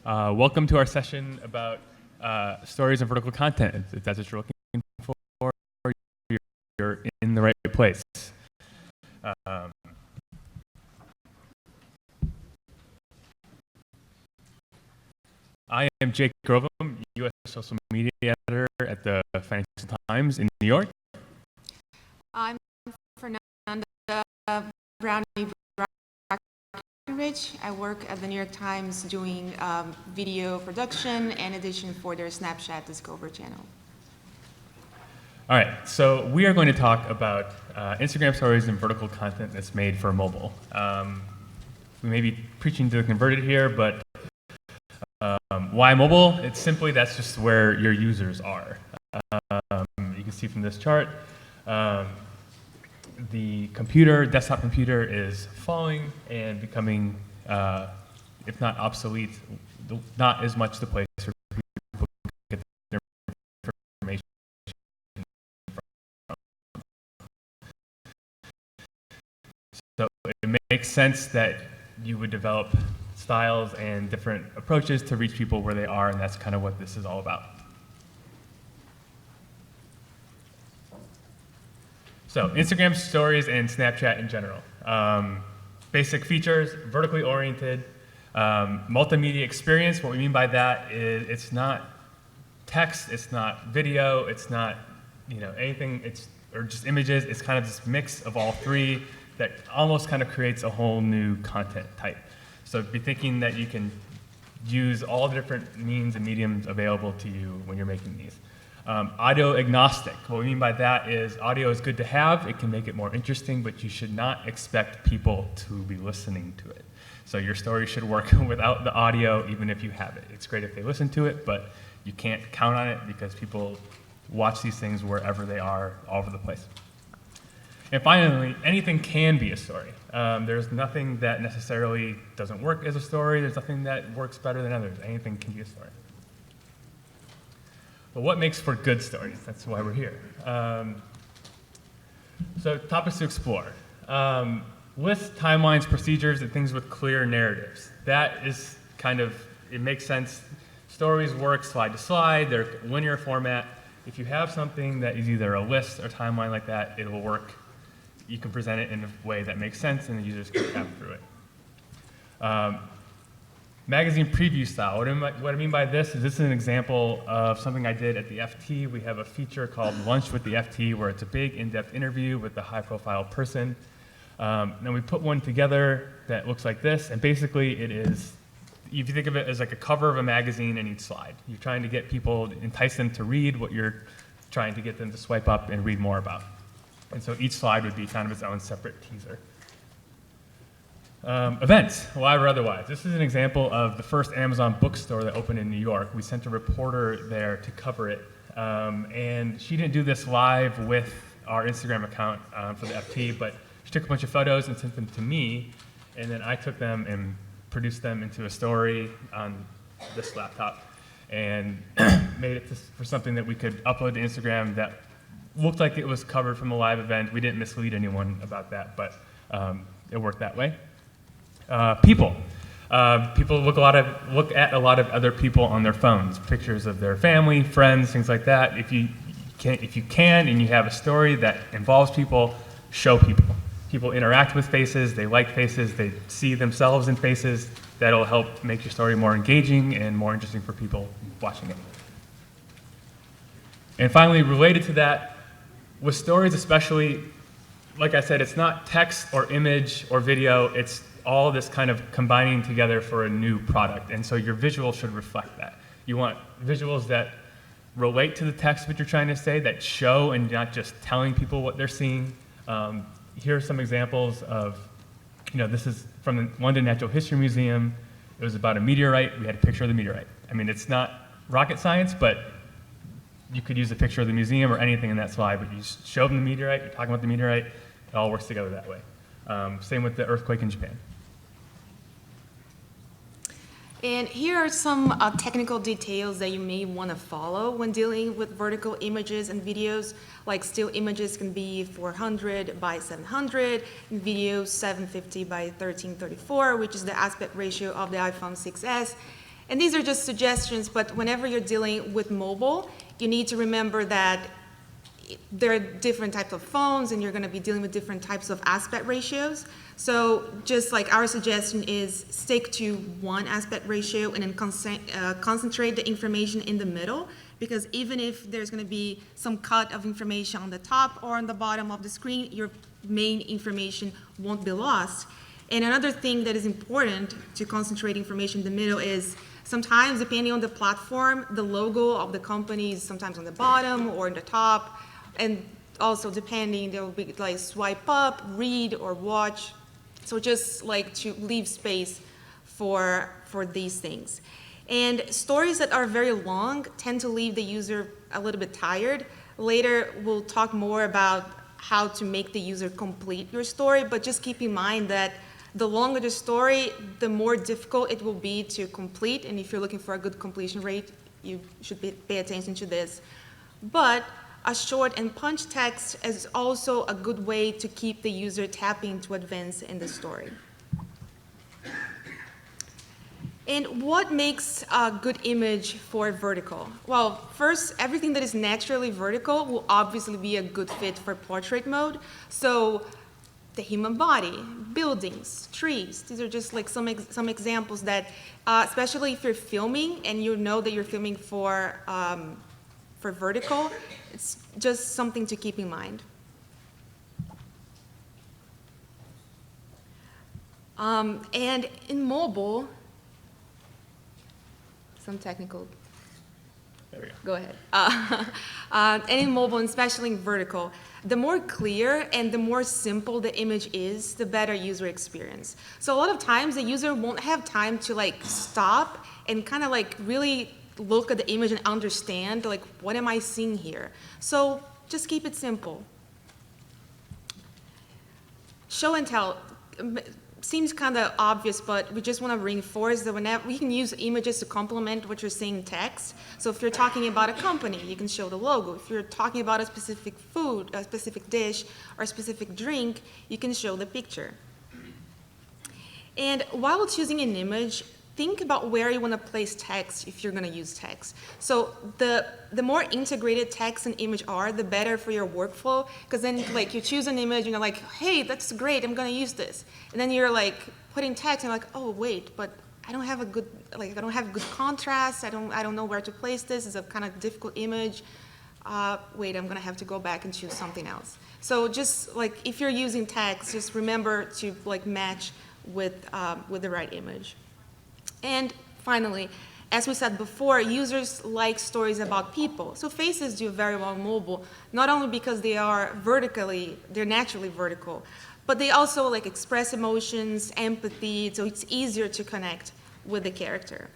Welcome to our session about stories and vertical content. If that's what you're looking for, you're in the right place. I am Jake Grovum, U.S. social media editor at the Financial Times in New York. I'm Fernanda Brownie. I work at the New York Times doing video production and edition for their Snapchat Discover channel. All right, so we are going to talk about Instagram stories and vertical content that's made for mobile. We may be preaching to the converted here, but why mobile? It's simply that's just where your users are. You can see from this chart, the desktop computer is falling and becoming, if not obsolete, not as much the place for people to get their information from. So it makes sense that you would develop styles and different approaches to reach people where they are, and that's kind of what this is all about. So Instagram stories and Snapchat in general. Basic features, vertically oriented, multimedia experience. What we mean by that is it's not text, it's not video, it's not anything, or just images. It's kind of this mix of all three that almost kind of creates a whole new content type. So be thinking that you can use all the different means and mediums available to you when you're making these. Audio agnostic. What we mean by that is audio is good to have. It can make it more interesting, but you should not expect people to be listening to it. So your story should work without the audio, even if you have it. It's great if they listen to it, but you can't count on it because people watch these things wherever they are, all over the place. And finally, anything can be a story. There's nothing that necessarily doesn't work as a story. There's nothing that works better than others. Anything can be a story. But what makes for good stories? That's why we're here. So topics to explore. Lists, timelines, procedures, and things with clear narratives. That is it makes sense. Stories work slide to slide. They're linear format. If you have something that is either a list or timeline like that, it will work. You can present it in a way that makes sense, and the users can tap through it. Magazine preview style. What I mean by this is an example of something I did at the FT. We have a feature called Lunch with the FT, where it's a big in-depth interview with a high-profile person. Then we put one together that looks like this, and basically it is, if you think of it as like a cover of a magazine in each slide. You're trying to get people, entice them to read what you're trying to get them to swipe up and read more about. And so each slide would be kind of its own separate teaser. Events, live or otherwise. This is an example of the first Amazon bookstore that opened in New York. We sent a reporter there to cover it. And she didn't do this live with our Instagram account for the FT, but she took a bunch of photos and sent them to me. And then I took them and produced them into a story on this laptop and made it for something that we could upload to Instagram that looked like it was covered from a live event. We didn't mislead anyone about that, but it worked that way. People. People look at a lot of other people on their phones, pictures of their family, friends, things like that. If you can and you have a story that involves people, show people. People interact with faces, they like faces, they see themselves in faces. That'll help make your story more engaging and more interesting for people watching it. And finally, related to that, with stories especially, like I said, it's not text or image or video, it's all this kind of combining together for a new product. And so your visual should reflect that. You want visuals that relate to the text that you're trying to say, that show and not just telling people what they're seeing. Here are some examples of, this is from the London Natural History Museum. It was about a meteorite. We had a picture of the meteorite. I mean, it's not rocket science, but you could use a picture of the museum or anything in that slide, but you just show them the meteorite, you're talking about the meteorite, it all works together that way. Same with the earthquake in Japan. And here are some technical details that you may want to follow when dealing with vertical images and videos. Like still images can be 400 by 700, and video 750 by 1334, which is the aspect ratio of the iPhone 6s. And these are just suggestions, but whenever you're dealing with mobile, you need to remember that there are different types of phones and you're going to be dealing with different types of aspect ratios. So just like our suggestion is stick to one aspect ratio and then concentrate the information in the middle, because even if there's going to be some cut of information on the top or on the bottom of the screen, your main information won't be lost. And another thing that is important to concentrate information in the middle is sometimes, depending on the platform, the logo of the company is sometimes on the bottom or in the top. And also depending, there will be like swipe up, read, or watch. So just like to leave space for these things. And stories that are very long tend to leave the user a little bit tired. Later, we'll talk more about how to make the user complete your story, but just keep in mind that the longer the story, the more difficult it will be to complete. And if you're looking for a good completion rate, you should pay attention to this. But a short and punch text is also a good way to keep the user tapping to advance in the story. And what makes a good image for vertical? Well, first, everything that is naturally vertical will obviously be a good fit for portrait mode. So the human body, buildings, trees. These are just like some examples that, especially if you're filming and you know that you're filming for vertical, it's just something to keep in mind. And in mobile, some technical. There we go. Go ahead. And in mobile, and especially in vertical, the more clear and the more simple the image is, the better user experience. So a lot of times the user won't have time to like stop and kind of like really look at the image and understand like, what am I seeing here? So just keep it simple. Show and tell. Seems kind of obvious, but we just want to reinforce that whenever we can use images to complement what you're saying in text. So if you're talking about a company, you can show the logo. If you're talking about a specific food, a specific dish, or a specific drink, you can show the picture. And while choosing an image, think about where you want to place text if you're going to use text. So the more integrated text and image are, the better for your workflow, because then like you choose an image and you're like, hey, that's great, I'm going to use this. And then you're like putting text and you're like, oh wait, but I don't have a good contrast. I don't know where to place this. It's a kind of difficult image. Wait, I'm going to have to go back and choose something else. So just like if you're using text, just remember to like match with the right image. And finally, as we said before, users like stories about people. So faces do very well on mobile, not only because they're naturally vertical, but they also like express emotions, empathy, so it's easier to connect with the character.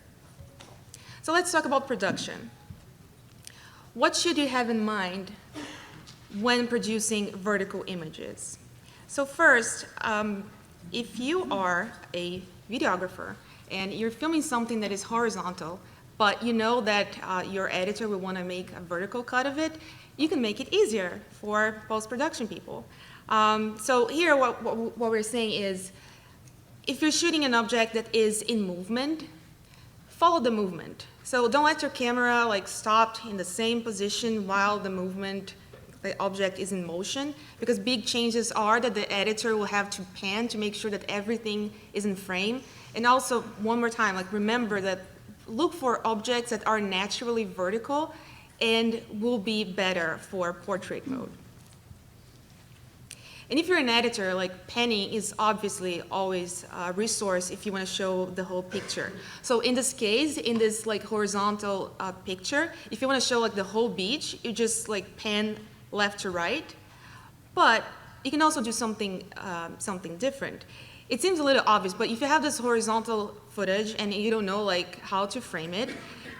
So let's talk about production. What should you have in mind when producing vertical images? So first, if you are a videographer, and you're filming something that is horizontal, but you know that your editor will want to make a vertical cut of it, you can make it easier for post-production people. So here what we're saying is, if you're shooting an object that is in movement, follow the movement. So don't let your camera like stop in the same position while the object is in motion, because big changes are that the editor will have to pan to make sure that everything is in frame. And also, one more time, like remember that look for objects that are naturally vertical and will be better for portrait mode. And if you're an editor, like panning is obviously always a resource if you want to show the whole picture. So in this case, in this like horizontal picture, if you want to show like the whole beach, you just like pan left to right. But you can also do something different. It seems a little obvious, but if you have this horizontal footage and you don't know like how to frame it,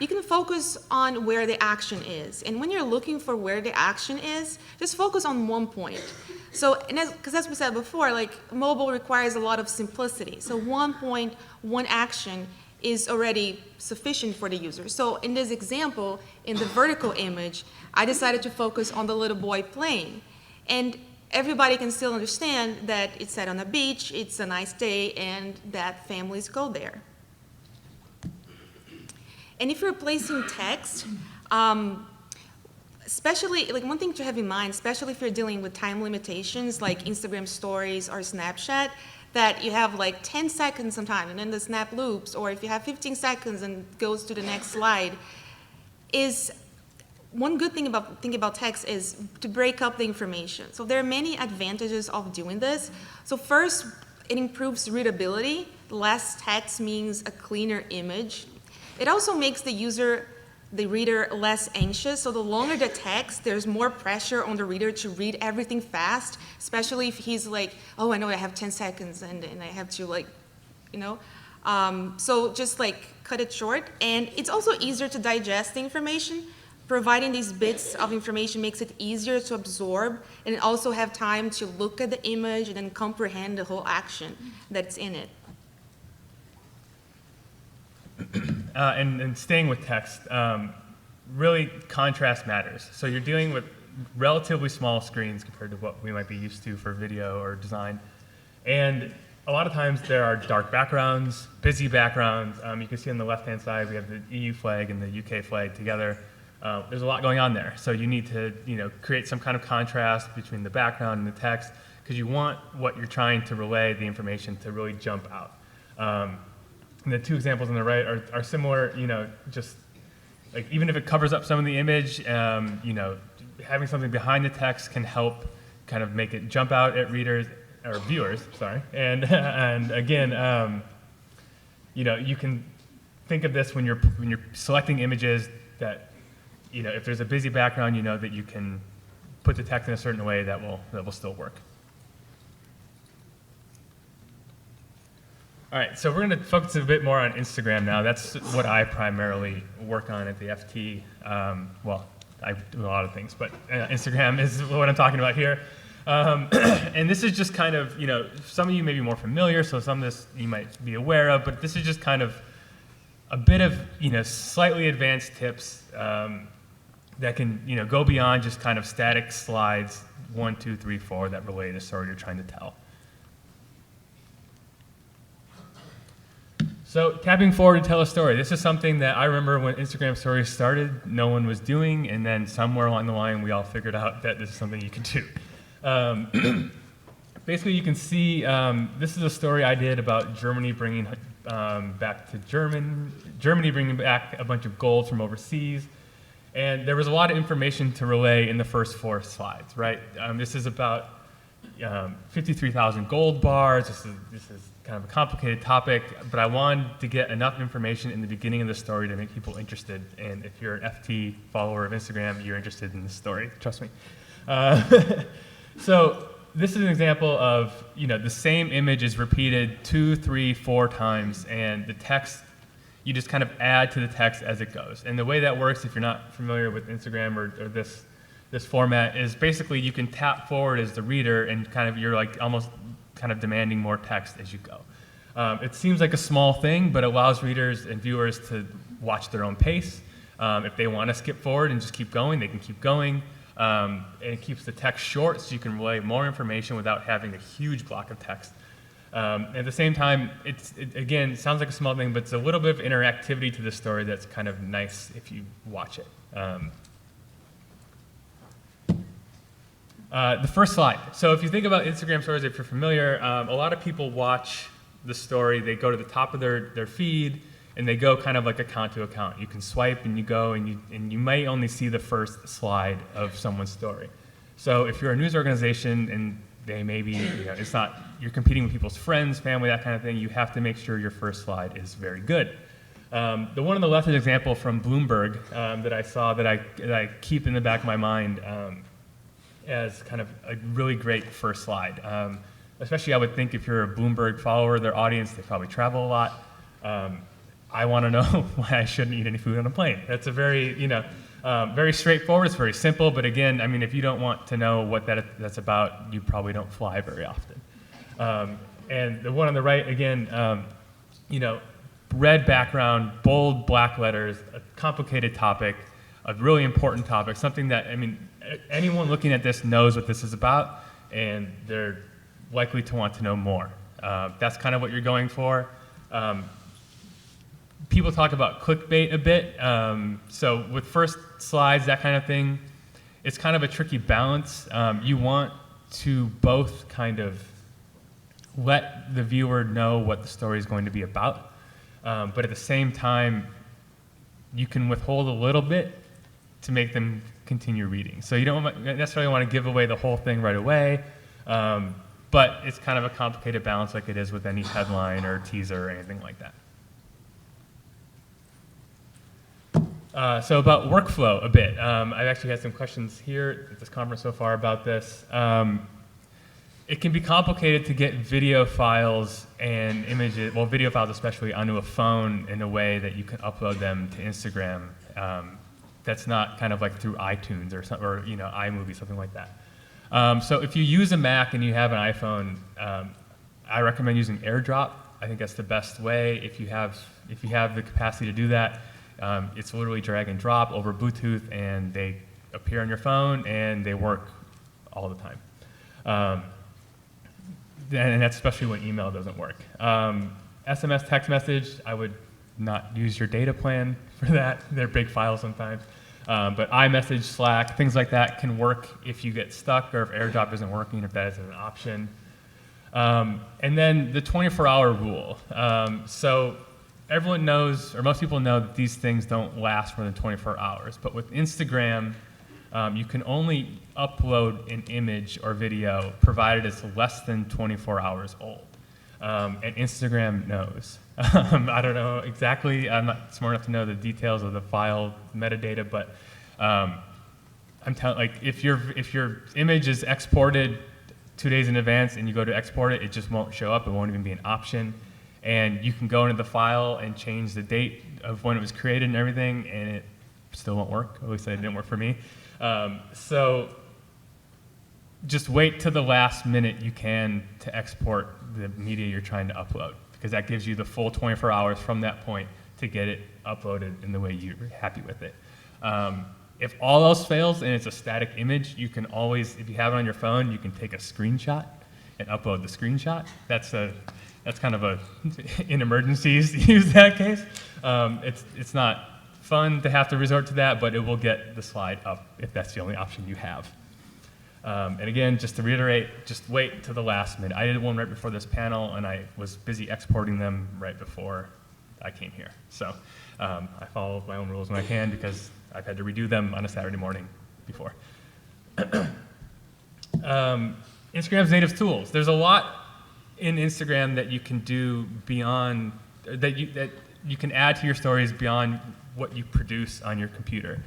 you can focus on where the action is. And when you're looking for where the action is, just focus on one point. So, because as we said before, like mobile requires a lot of simplicity. So one point, one action is already sufficient for the user. So in this example, in the vertical image, I decided to focus on the little boy playing. And everybody can still understand that it's set on a beach, it's a nice day, and that families go there. And if you're replacing text, especially, like one thing to have in mind, especially if you're dealing with time limitations like Instagram stories or Snapchat, that you have like 10 seconds sometime and then the snap loops, or if you have 15 seconds and goes to the next slide, is one good thing about text is to break up the information. So there are many advantages of doing this. So first, it improves readability. Less text means a cleaner image. It also makes the reader less anxious. So the longer the text, there's more pressure on the reader to read everything fast, especially if he's like, oh, I know I have 10 seconds and I have to like, you know. So just like cut it short. And it's also easier to digest the information. Providing these bits of information makes it easier to absorb and also have time to look at the image and then comprehend the whole action that's in it. And staying with text, really contrast matters. So you're dealing with relatively small screens compared to what we might be used to for video or design. And a lot of times there are dark backgrounds, busy backgrounds. You can see on the left-hand side we have the EU flag and the UK flag together. There's a lot going on there. So you need to create some kind of contrast between the background and the text because you want what you're trying to relay, the information, to really jump out. And the two examples on the right are similar, just like even if it covers up some of the image, having something behind the text can help kind of make it jump out at readers or viewers, sorry. And again, you can think of this when you're selecting images that, if there's a busy background, that you can put the text in a certain way that will still work. All right, so we're going to focus a bit more on Instagram now. That's what I primarily work on at the FT. Well, I do a lot of things, but Instagram is what I'm talking about here. And this is just kind of, some of you may be more familiar, so some of this you might be aware of, but this is just kind of a bit of, slightly advanced tips that can, go beyond just kind of static slides, 1, 2, 3, 4, that relay the story you're trying to tell. So tapping forward to tell a story. This is something that I remember when Instagram stories started, no one was doing, and then somewhere along the line, we all figured out that this is something you can do. Basically, you can see this is a story I did about Germany bringing back to Germany bringing back a bunch of gold from overseas. And there was a lot of information to relay in the first 4 slides, right? This is about 53,000 gold bars. This is kind of a complicated topic, but I wanted to get enough information in the beginning of the story to make people interested. And if you're an FT follower of Instagram, you're interested in this story, trust me. So this is an example of, the same image is repeated 2, 3, 4 times, and the text, you just kind of add to the text as it goes. And the way that works, if you're not familiar with Instagram or this format, is basically you can tap forward as the reader and kind of you're like almost kind of demanding more text as you go. It seems like a small thing, but it allows readers and viewers to watch their own pace. If they want to skip forward and just keep going, they can keep going. And it keeps the text short so you can relay more information without having a huge block of text. At the same time, it again, sounds like a small thing, but it's a little bit of interactivity to the story that's kind of nice if you watch it. The first slide. So if you think about Instagram stories, if you're familiar, a lot of people watch the story. They go to the top of their feed, and they go kind of like account to account. You can swipe, and you go, and you may only see the first slide of someone's story. So if you're a news organization, and they may be, it's not, you're competing with people's friends, family, that kind of thing, you have to make sure your first slide is very good. The one on the left is an example from Bloomberg that I saw that I keep in the back of my mind as kind of a really great first slide. Especially I would think if you're a Bloomberg follower, their audience, they probably travel a lot. I want to know why I shouldn't eat any food on a plane. That's a very, very straightforward, it's very simple, but again, I mean, if you don't want to know what that's about, you probably don't fly very often. And the one on the right, again, red background, bold black letters, a complicated topic, a really important topic, something that, I mean, anyone looking at this knows what this is about, and they're likely to want to know more. That's kind of what you're going for. people talk about clickbait a bit. So with first slides, that kind of thing, it's kind of a tricky balance. You want to both kind of let the viewer know what the story is going to be about, but at the same time, you can withhold a little bit to make them continue reading. So you don't necessarily want to give away the whole thing right away, but it's kind of a complicated balance like it is with any headline or teaser or anything like that. So about workflow a bit. I've actually had some questions here at this conference so far about this. It can be complicated to get video files and images, well, video files especially, onto a phone in a way that you can upload them to Instagram. That's not kind of like through iTunes or something, or iMovie, something like that. So if you use a Mac and you have an iPhone, I recommend using AirDrop. I think that's the best way. If you have the capacity to do that, it's literally drag and drop over Bluetooth, and they appear on your phone and they work all the time. And that's especially when email doesn't work. SMS text message, I would not use your data plan for that. They're big files sometimes. But iMessage, Slack, things like that can work if you get stuck or if AirDrop isn't working, if that isn't an option. And then the 24-hour rule. So everyone knows, or most people know, that these things don't last more than 24 hours. But with Instagram, you can only upload an image or video provided it's less than 24 hours old. And Instagram knows. I don't know exactly, I'm not smart enough to know the details of the file metadata, but I'm telling, like, if your image is exported 2 days in advance and you go to export it, it just won't show up. It won't even be an option. And you can go into the file and change the date of when it was created and everything, and it still won't work. At least it didn't work for me. So just wait till the last minute you can to export the media you're trying to upload, because that gives you the full 24 hours from that point to get it uploaded in the way you're happy with it. If all else fails and it's a static image, you can always, if you have it on your phone, you can take a screenshot and upload the screenshot. That's kind of in emergencies, use that case. It's not fun to have to resort to that, but it will get the slide up if that's the only option you have. And again, just to reiterate, just wait to the last minute. I did one right before this panel, and I was busy exporting them right before I came here. So I follow my own rules when I can, because I've had to redo them on a Saturday morning before. Instagram's native tools. There's a lot in Instagram that you can do beyond, that you can add to your stories beyond what you produce on your computer.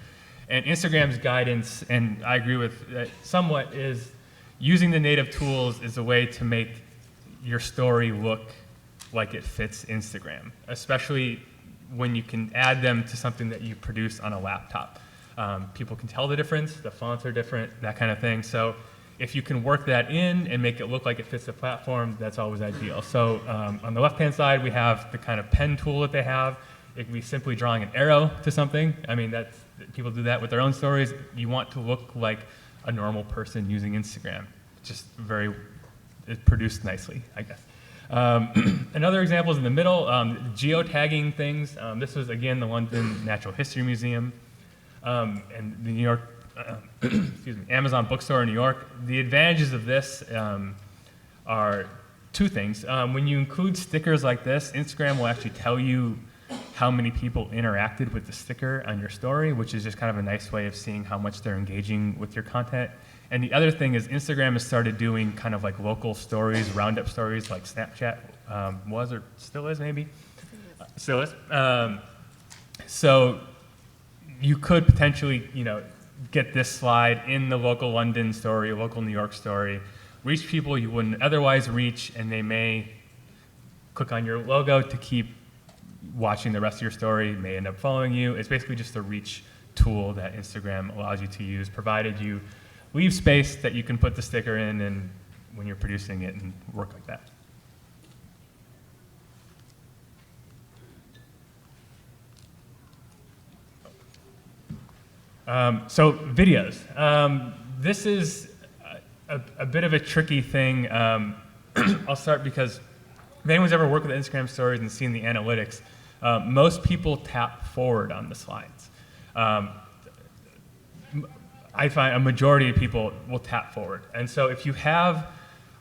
And Instagram's guidance, and I agree with that somewhat, is using the native tools is a way to make your story look like it fits Instagram, especially when you can add them to something that you produce on a laptop. People can tell the difference, the fonts are different, that kind of thing. So if you can work that in and make it look like it fits the platform, that's always ideal. So on the left-hand side, we have the kind of pen tool that they have. It can be simply drawing an arrow to something. I mean, people do that with their own stories. You want to look like a normal person using Instagram. It's produced nicely, I guess. Another example is in the middle, geotagging things. This was, again, the London Natural History Museum and the New York, excuse me, Amazon bookstore in New York. The advantages of this are two things. When you include stickers like this, Instagram will actually tell you how many people interacted with the sticker on your story, which is just kind of a nice way of seeing how much they're engaging with your content. And the other thing is Instagram has started doing kind of like local stories, roundup stories, like Snapchat was, or still is maybe? Still is. So you could potentially, get this slide in the local London story, local New York story, reach people you wouldn't otherwise reach, and they may click on your logo to keep watching the rest of your story, may end up following you. It's basically just a reach tool that Instagram allows you to use, provided you leave space that you can put the sticker in and when you're producing it and work like that. So videos. This is a bit of a tricky thing. I'll start because if anyone's ever worked with Instagram stories and seen the analytics, Most people tap forward on the slides. I find a majority of people will tap forward. And so if you have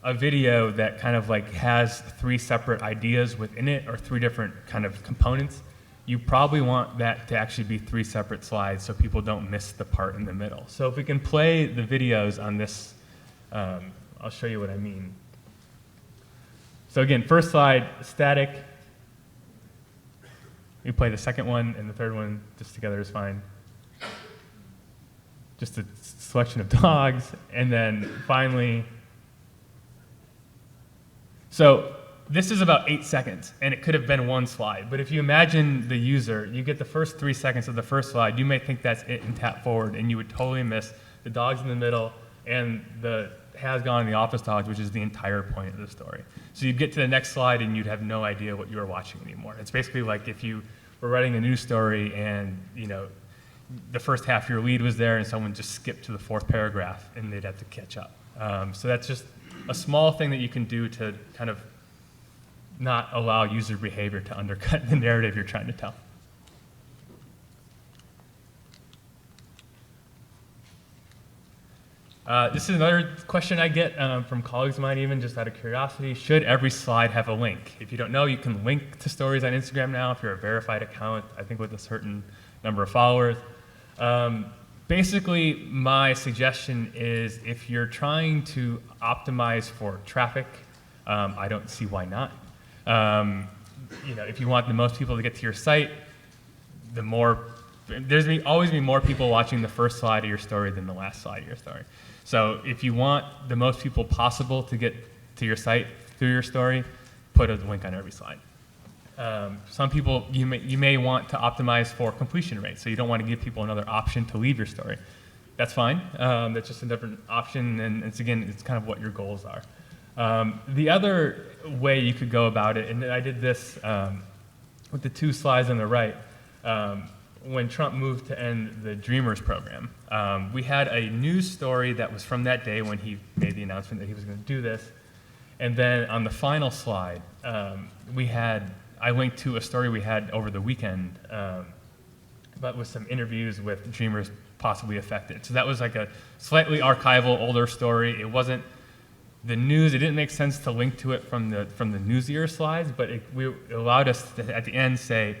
a video that kind of like has 3 separate ideas within it or 3 different kind of components, you probably want that to actually be 3 separate slides so people don't miss the part in the middle. So if we can play the videos on this, I'll show you what I mean. So again, first slide, static. We play the second one and the third one just together is fine. Just a selection of dogs, and then finally, so this is about 8 seconds, and it could have been 1 slide, but if you imagine the user, you get the first 3 seconds of the first slide, you may think that's it and tap forward, and you would totally miss the dogs in the middle and the has gone in the office dogs, which is the entire point of the story. So you'd get to the next slide and you'd have no idea what you were watching anymore. It's basically like if you were writing a news story and the first half of your lead was there and someone just skipped to the 4th paragraph and they'd have to catch up. So that's just a small thing that you can do to kind of not allow user behavior to undercut the narrative you're trying to tell. This is another question I get from colleagues of mine, even just out of curiosity. Should every slide have a link? If you don't know, you can link to stories on Instagram now if you're a verified account, I think with a certain number of followers. Basically, my suggestion is if you're trying to optimize for traffic, I don't see why not. If you want the most people to get to your site, there's always be more people watching the first slide of your story than the last slide of your story. So if you want the most people possible to get to your site through your story, put a link on every slide. Some people, you may want to optimize for completion rate, so you don't want to give people another option to leave your story. That's fine. That's just a different option, and it's kind of what your goals are. The other way you could go about it, and I did this with the 2 slides on the right, when Trump moved to end the Dreamers program. We had a news story that was from that day when he made the announcement that he was going to do this. And then on the final slide, I linked to a story we had over the weekend, but with some interviews with Dreamers possibly affected. So that was like a slightly archival, older story. It wasn't the news. It didn't make sense to link to it from the newsier slides, but it allowed us to, at the end, say,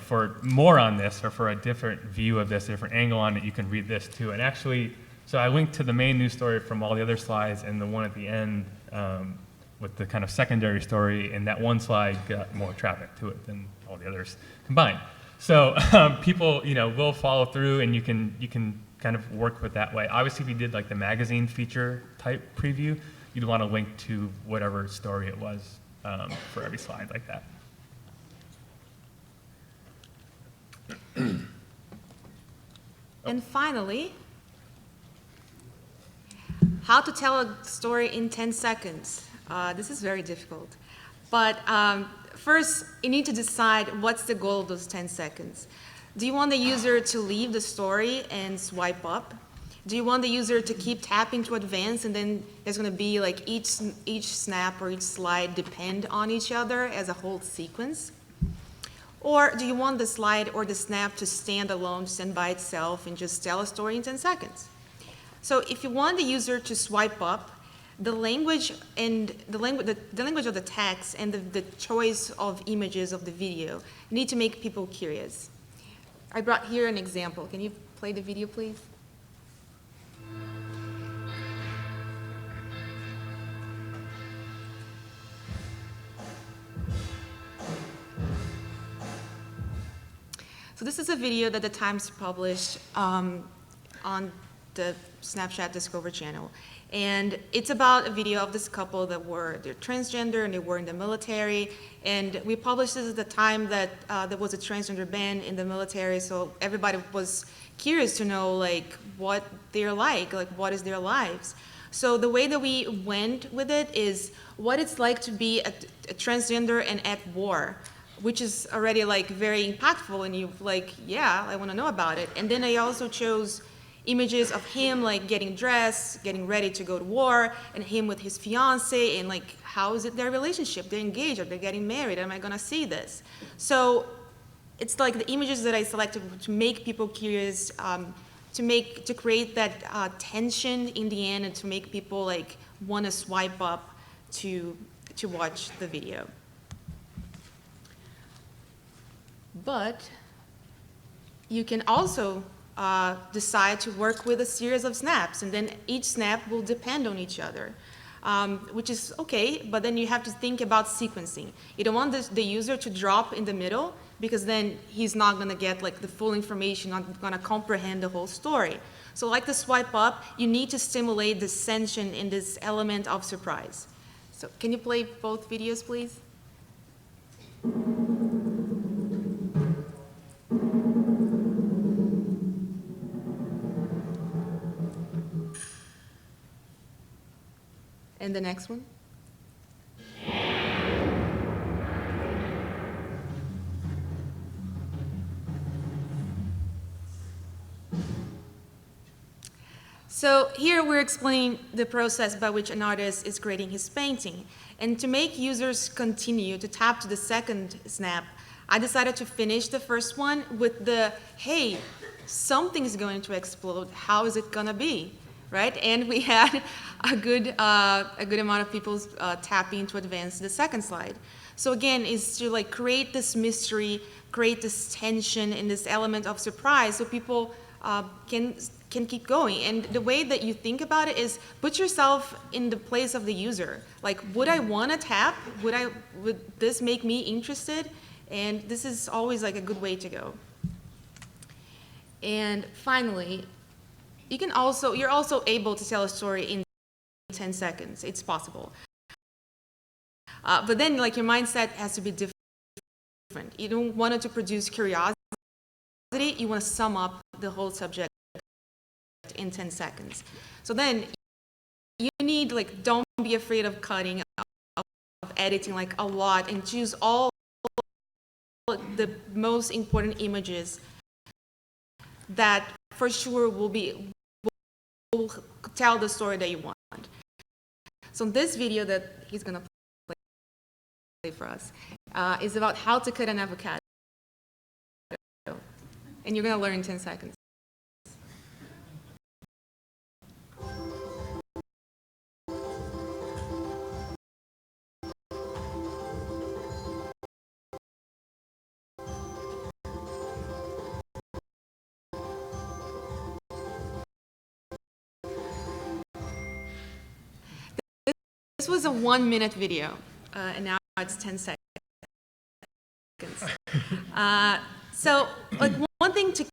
for more on this or for a different view of this, a different angle on it, you can read this too. And actually, so I linked to the main news story from all the other slides and the one at the end with the kind of secondary story, and that one slide got more traffic to it than all the others combined. So people, will follow through, and you can kind of work with that way. Obviously, if you did like the magazine feature type preview, you'd want to link to whatever story it was for every slide like that. And finally, how to tell a story in 10 seconds. This is very difficult. But first, you need to decide what's the goal of those 10 seconds. Do you want the user to leave the story and swipe up? Do you want the user to keep tapping to advance, and then there's going to be like each snap or each slide depend on each other as a whole sequence? Or do you want the slide or the snap to stand alone, stand by itself, and just tell a story in 10 seconds? So if you want the user to swipe up, the language of the text and the choice of images of the video need to make people curious. I brought here an example. Can you play the video, please? So this is a video that the Times published on the Snapchat Discover channel. And it's about a video of this couple they're transgender and they were in the military. And we published this at the time that there was a transgender ban in the military, so everybody was curious to know what they're like what is their lives. So the way that we went with it is what it's like to be a transgender and at war, which is already very impactful, and you're yeah, I want to know about it. And then I also chose images of him like getting dressed, getting ready to go to war, and him with his fiance, and like how is it their relationship? They're engaged, or they're getting married? Am I gonna see this? So it's like the images that I selected to make people curious, to create that tension in the end, and to make people like want to swipe up to watch the video. But you can also decide to work with a series of snaps, and then each snap will depend on each other, which is okay, but then you have to think about sequencing. You don't want the user to drop in the middle, because then he's not going to get like the full information, not going to comprehend the whole story. So like the swipe up, you need to stimulate this tension in this element of surprise. So can you play both videos, please? And the next one? So here we're explaining the process by which an artist is creating his painting. And to make users continue to tap to the second snap, I decided to finish the first one with the, hey, something's going to explode, how is it gonna be? Right? And we had a good amount of people tapping to advance the second slide. So again, is to like create this mystery, create this tension and this element of surprise, so people can keep going. And the way that you think about it is put yourself in the place of the user. Like, would I want to tap? Would this make me interested? And this is always like a good way to go. And finally, you're also able to tell a story in 10 seconds. It's possible. But then like your mindset has to be different. You don't want it to produce curiosity. You want to sum up the whole subject in 10 seconds. So then you need, like, don't be afraid of cutting, of editing like a lot, and choose all the most important images that for sure will tell the story that you want. So this video that he's gonna play for us is about how to cut an avocado. And you're gonna learn in 10 seconds. This was a 1-minute video, and now it's 10 seconds. So, like, one thing to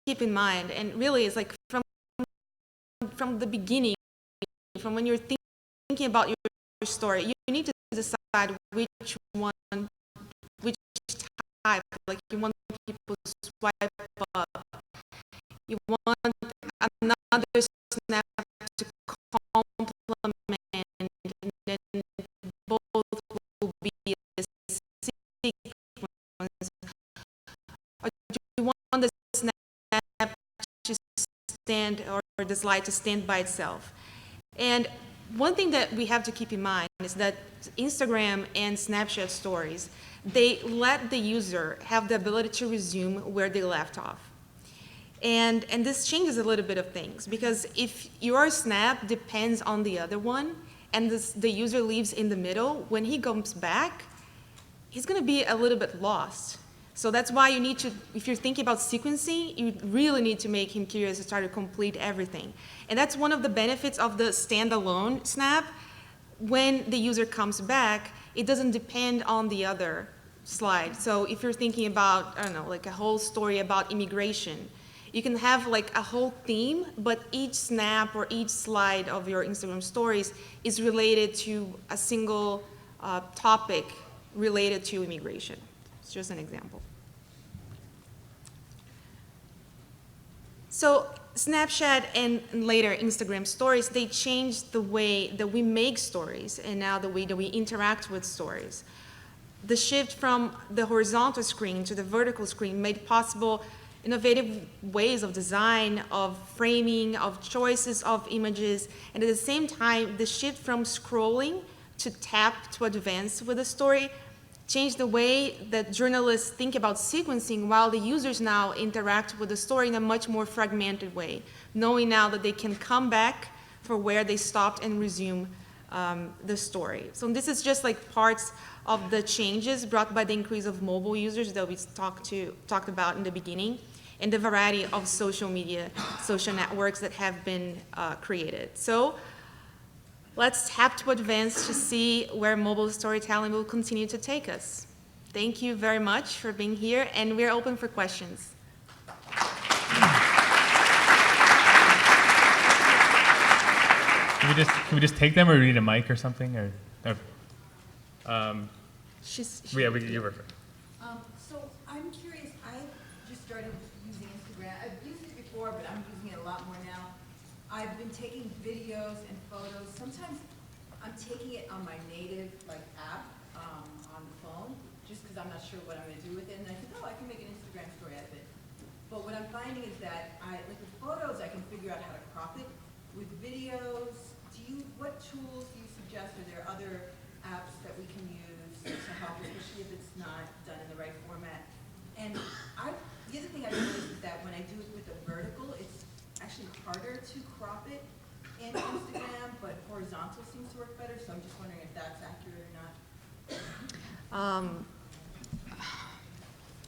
keep in mind, and really is like from the beginning, from when you're thinking about your story, you need to decide which type, like you want people to swipe up, you want another snap to complement, and then both will be a sequence, or do you want the snap to stand, or the slide to stand by itself? And one thing that we have to keep in mind is that Instagram and Snapchat stories, they let the user have the ability to resume where they left off. And this changes a little bit of things, because if your snap depends on the other one, and the user leaves in the middle, when he comes back, he's going to be a little bit lost. So that's why you need to, if you're thinking about sequencing, you really need to make him curious to try to complete everything. And that's one of the benefits of the standalone snap. When the user comes back, it doesn't depend on the other slide. So if you're thinking about, I don't know, like a whole story about immigration, you can have like a whole theme, but each snap or each slide of your Instagram stories is related to a single topic related to immigration. It's just an example. So Snapchat and later Instagram stories, they changed the way that we make stories, and now the way that we interact with stories. The shift from the horizontal screen to the vertical screen made possible innovative ways of design, of framing, of choices of images, and at the same time, the shift from scrolling to tap to advance with the story changed the way that journalists think about sequencing, while the users now interact with the story in a much more fragmented way, knowing now that they can come back for where they stopped and resume the story. So this is just like parts of the changes brought by the increase of mobile users that we talked about in the beginning, and the variety of social media, social networks that have been created. So let's tap to advance to see where mobile storytelling will continue to take us. Thank you very much for being here, and we're open for questions. Can we just take them, or do we need a mic or something? Or you were first. So I'm curious, I just started using Instagram. I've used it before, but I'm using it a lot more now. I've been taking videos and photos. Sometimes I'm taking it on my native app on the phone, just because I'm not sure what I'm going to do with it. And I think, I can make an Instagram story out of it. But what I'm finding is that with photos, I can figure out how to crop it. With videos, what tools do you suggest? Are there other apps that we can use to help, especially if it's not done in the right format? And the other thing I've noticed is that when I do it with a vertical, it's actually harder to crop it in Instagram, but horizontal seems to work better, so I'm just wondering if that's accurate or not.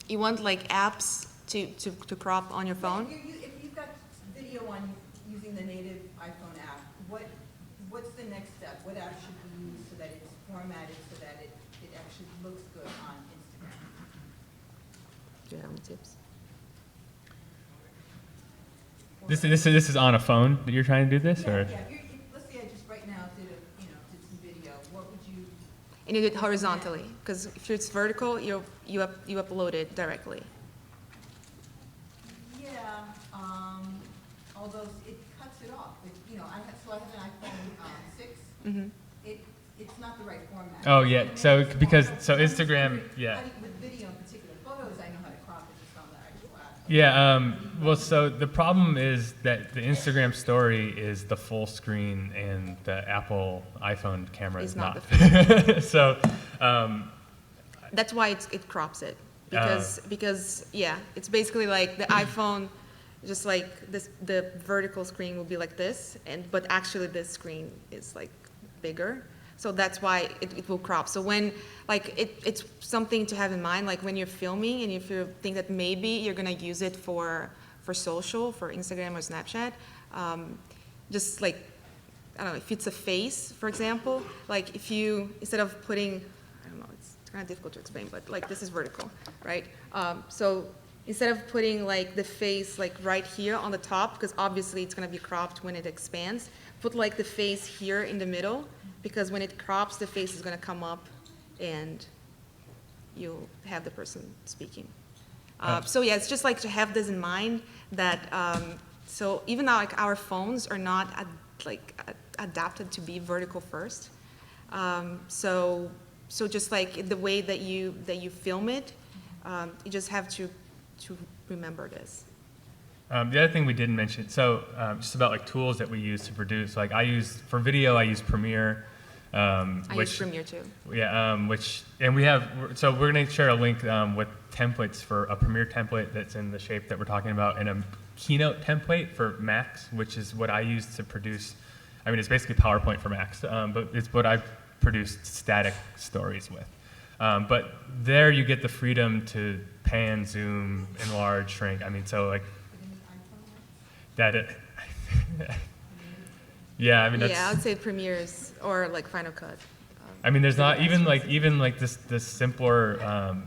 You want like apps to crop on your phone? If you've got video on using the native iPhone app, what's the next step? What app should we use so that it's formatted so that it actually looks good on Instagram? Do you have any tips? This is on a phone that you're trying to do this, or? Yeah. Let's say I just right now did some video. What would you? And you do it horizontally, because if it's vertical, you upload it directly. Yeah. Although it cuts it off. I have an iPhone 6. Mm-hmm. It's not the right format. Oh yeah. So Instagram, yeah. With video in particular, photos I know how to crop it just on the actual app. Yeah. Well, so the problem is that the Instagram story is the full screen, and the Apple iPhone camera is not. So. That's why it crops it, because it's basically like the iPhone. Just like this, the vertical screen will be like this, but actually this screen is like bigger. So that's why it will crop. So when, it's something to have in mind, like when you're filming and if you think that maybe you're gonna use it for social, for Instagram or Snapchat, just like, I don't know, if it's a face, for example, like if you, instead of putting, I don't know, it's kind of difficult to explain, but like this is vertical, right? So instead of putting like the face like right here on the top, because obviously it's going to be cropped when it expands, put like the face here in the middle, because when it crops, the face is going to come up and you'll have the person speaking. So yeah, it's just like to have this in mind that, so even though like our phones are not adapted to be vertical first, so just like the way that you film it, you just have to remember this. The other thing we didn't mention, so just about like tools that we use to produce. Like for video, I use Premiere. I use Premiere too. Yeah, and we have, so we're going to share a link with templates for a Premiere template that's in the shape that we're talking about, and a Keynote template for Macs, which is what I use to produce. I mean, it's basically PowerPoint for Macs, but it's what I produced static stories with. But there you get the freedom to pan, zoom, enlarge, shrink. I mean, so like that. Yeah, I mean that's. Yeah, I would say Premiere's or like Final Cut. I mean, there's not even like this simpler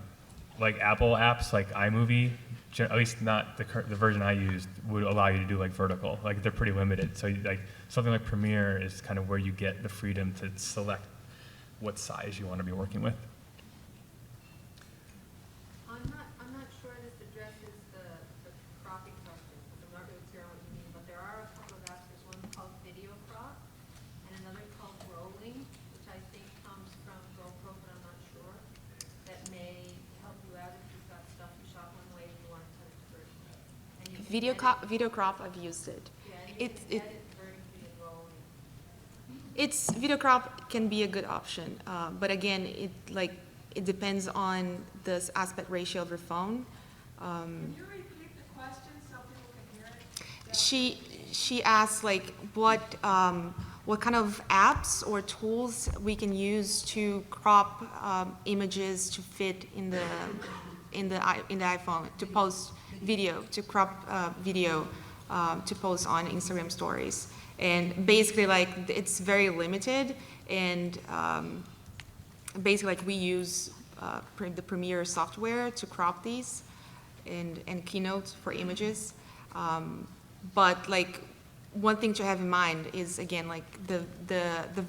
like Apple apps like iMovie. At least not the version I used would allow you to do like vertical. Like they're pretty limited. So like something like Premiere is kind of where you get the freedom to select what size you want to be working with. I'm not sure this addresses the cropping question, because I'm not really clear on what you mean, but there are a couple of apps. There's one called Videographers and another called Rolling, which I think comes from GoPro, but I'm not sure. That may help you out if you've got stuff you shot one way and you want to turn it to vertical. Video crop, I've used it. Yeah, and you It, can it, edit vertically and rolling. it's, video crop can be a good option, but again, it depends on the aspect ratio of your phone. Can you repeat the question so people can hear it? She asked like what kind of apps or tools we can use to crop images to fit in the iPhone, to post video, to crop video to post on Instagram stories. And basically like it's very limited, and basically like we use the Premiere software to crop these, and Keynote for images. But like one thing to have in mind is, again, like the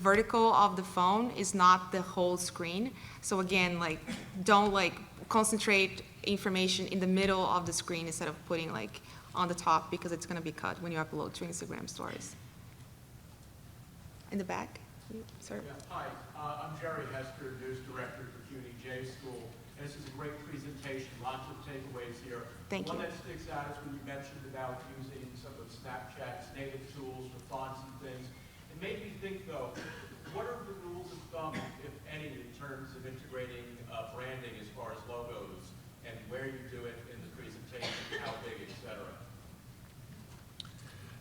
vertical of the phone is not the whole screen. So again, like don't like concentrate information in the middle of the screen instead of putting like on the top, because it's going to be cut when you upload to Instagram stories. In the back, sir. Yeah, hi, I'm Jerry Hester, News Director for CUNY J School. And this is a great presentation, lots of takeaways here. Thank you. One that sticks out is when you mentioned about using some of Snapchat's native tools for fonts and things. It made me think, though, what are the rules of thumb, if any, in terms of integrating branding as far as logos, and where you do it in the presentation, how big, et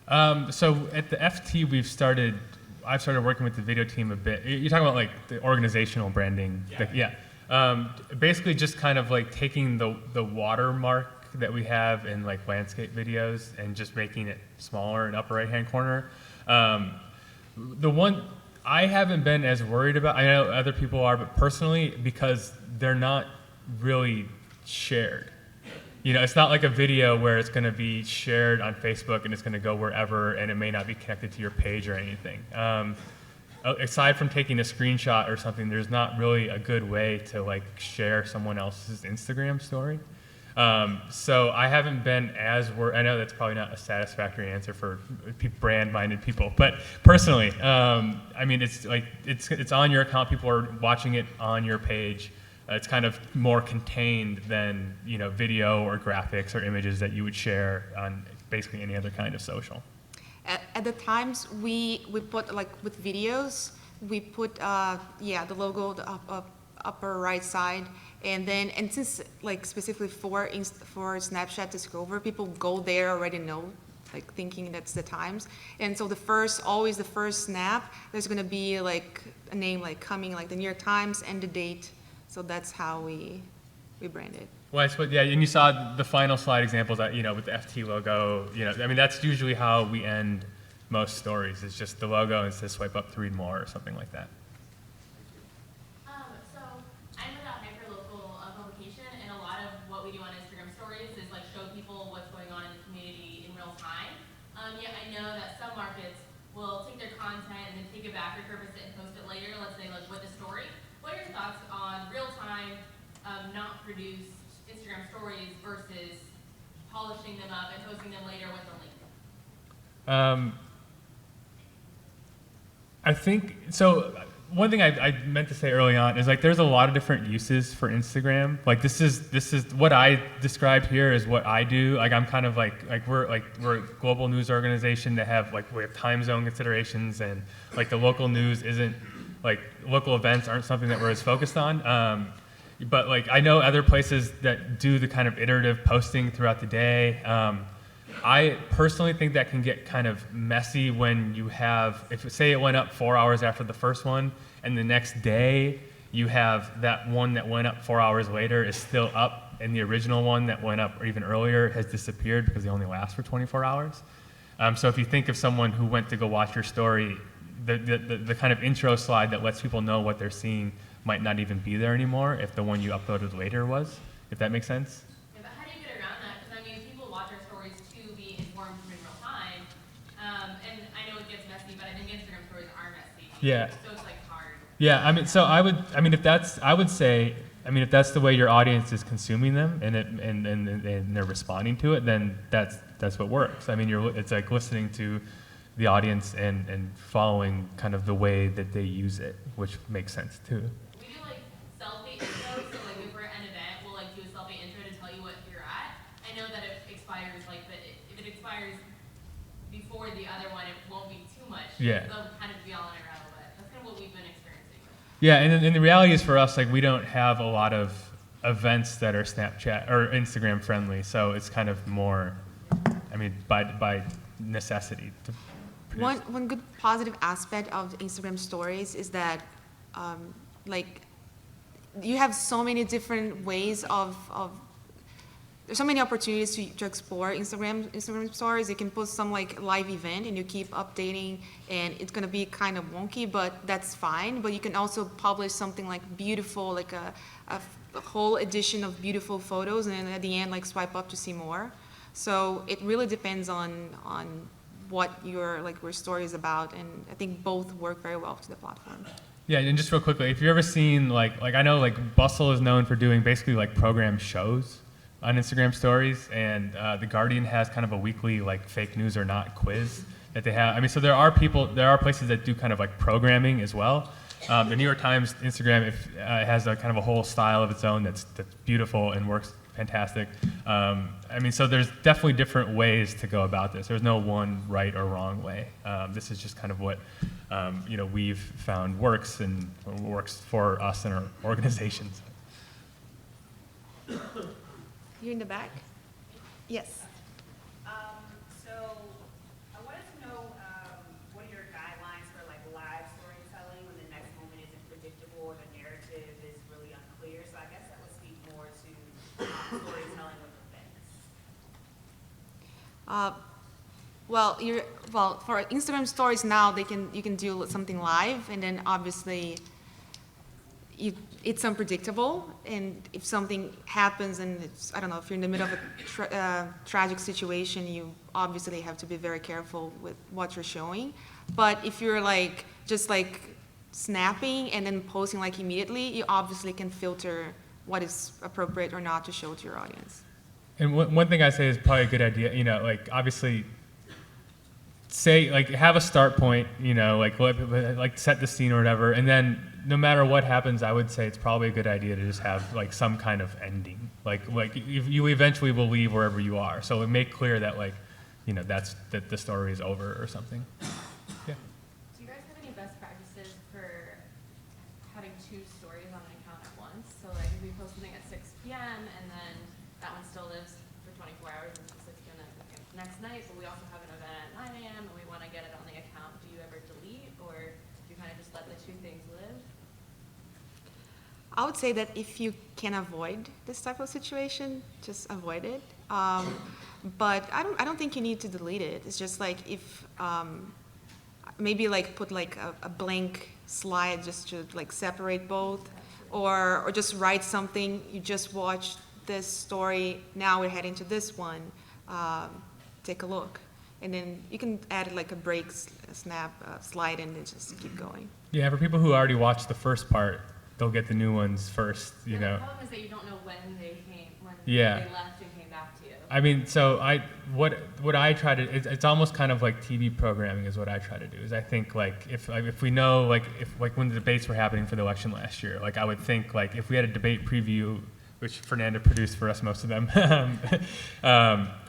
cetera? So at the FT, I've started working with the video team a bit. You're talking about like the organizational branding. Yeah. Basically just kind of like taking the watermark that we have in like landscape videos and just making it smaller in upper right-hand corner. The one I haven't been as worried about, I know other people are, but personally, because they're not really shared. You know, it's not like a video where it's going to be shared on Facebook and it's going to go wherever, and it may not be connected to your page or anything. Aside from taking a screenshot or something, there's not really a good way to like share someone else's Instagram story. So I haven't been as worried. I know that's probably not a satisfactory answer for brand-minded people, but personally, I mean, it's like it's on your account. People are watching it on your page. It's kind of more contained than, you know, video or graphics or images that you would share on basically any other kind of social. At the times we put, like with videos, we put the logo the upper right side, and since like specifically for Snapchat Discover, people go there already know, like thinking that's the times, and so always the first snap, there's gonna be like a name like coming, like the New York Times and the date. So that's how we brand it. Well, I suppose, yeah, and you saw the final slide examples that, you know, with the FT logo, you know, I mean, that's usually how we end most stories. It's just the logo and it says swipe up to read more or something like that. So I'm with a hyper-local publication, and a lot of what we do on Instagram stories is like show people what's going on in the community in real time. Yet I know that some markets will take their content and then take it back, repurpose it, and post it later, let's say like with a story. What are your thoughts on real-time, not produced Instagram stories versus polishing them up and posting them later with a link? I think, so one thing I meant to say early on is like there's a lot of different uses for Instagram. Like this is what I described here is what I do. Like I'm kind of like we're a global news organization that have we have time zone considerations, and like the local news isn't, like local events aren't something that we're as focused on. But like I know other places that do the kind of iterative posting throughout the day. I personally think that can get kind of messy when you have, if say it went up 4 hours after the first one, and the next day you have that one that went up 4 hours later is still up, and the original one that went up even earlier has disappeared because they only last for 24 hours. So if you think of someone who went to go watch your story, the kind of intro slide that lets people know what they're seeing might not even be there anymore if the one you uploaded later was, if that makes sense. Yeah, but how do you get around that? Because I mean, people watch our stories to be informed from in real time. And I know it gets messy, but I think Instagram stories are messy. Yeah. So it's like hard. Yeah, I mean, so if that's the way your audience is consuming them and they're responding to it, then that's what works. I mean, it's like listening to the audience and following kind of the way that they use it, which makes sense too. We do like selfie intros, so like if we're at an event, we'll like do a selfie intro to tell you what you're at. I know that it expires, like, but if it expires before the other one, it won't be too much. Yeah. They'll kind of be all in a row, but that's kind of what we've been experiencing. Yeah, and the reality is for us, like, we don't have a lot of events that are Snapchat or Instagram friendly, so it's kind of more, I mean, by necessity. To produce. One good positive aspect of Instagram stories is that, like, you have so many different ways of there's so many opportunities to explore Instagram stories. You can post some like live event and you keep updating, and it's gonna be kind of wonky, but that's fine. But you can also publish something like beautiful, like a whole edition of beautiful photos, and then at the end like swipe up to see more. So it really depends on what your story is about, and I think both work very well to the platform. Yeah, and just real quickly, if you've ever seen like I know like Bustle is known for doing basically like program shows on Instagram stories, and The Guardian has kind of a weekly like fake news or not quiz that they have. I mean, so there are places that do kind of like programming as well. The New York Times Instagram has a kind of a whole style of its own that's beautiful and works fantastic. I mean, so there's definitely different ways to go about this. There's no one right or wrong way. This is just kind of what we've found works and works for us and our organizations. You in the back? Yes. So I wanted to know what are your guidelines for like live storytelling when the next moment isn't predictable or the narrative is really unclear. So I guess that would speak more to storytelling with events. Well, for Instagram stories now, you can do something live, and then obviously it's unpredictable, and if something happens and I don't know, if you're in the middle of a tragic situation, you obviously have to be very careful with what you're showing. But if you're like just like snapping and then posting like immediately, you obviously can filter what is appropriate or not to show to your audience. And one thing I say is probably a good idea, like obviously say, like have a start point, like set the scene or whatever, and then no matter what happens, I would say it's probably a good idea to just have like some kind of ending. Like you eventually will leave wherever you are. So make clear that that the story is over or something. Yeah. Do you guys have any best practices for having two stories on an account at once? So like if we post something at 6 p.m. and then that one still lives for 24 hours until 6 p.m. the next night, but we also have an event at 9 a.m. and we want to get it on the account, do you ever delete, or do you kind of just let the two things live? I would say that if you can avoid this type of situation, just avoid it. But I don't think you need to delete it. It's just like if maybe like put like a blank slide just to like separate both, or just write something. You just watched this story. Now we're heading to this one. Take a look, and then you can add like a break, snap, slide, and then just keep going. Yeah, for people who already watched the first part, they'll get the new ones first, The problem is that you don't know when they Yeah. they left and came back to you. I mean, so what I try to, it's almost kind of like TV programming is what I try to do, is I think like if we know like when the debates were happening for the election last year, like I would think like if we had a debate preview, which Fernanda produced for us, most of them,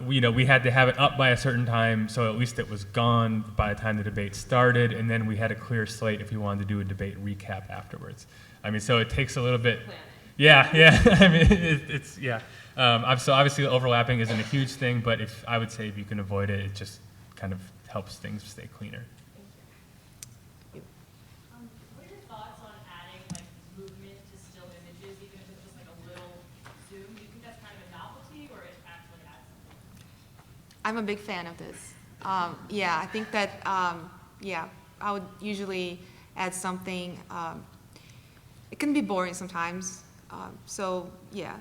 we had to have it up by a certain time, so at least it was gone by the time the debate started, and then we had a clear slate if we wanted to do a debate recap afterwards. I mean, so it takes a little bit. Planning. Yeah. I mean, it's yeah. So obviously the overlapping isn't a huge thing, but I would say if you can avoid it, it just kind of helps things stay cleaner. What are your thoughts on adding like movement to still images, even if it's just like a little zoom? Do you think that's kind of a novelty, or it actually adds something? I'm a big fan of this. Yeah, I think that I would usually add something. It can be boring sometimes. So yeah,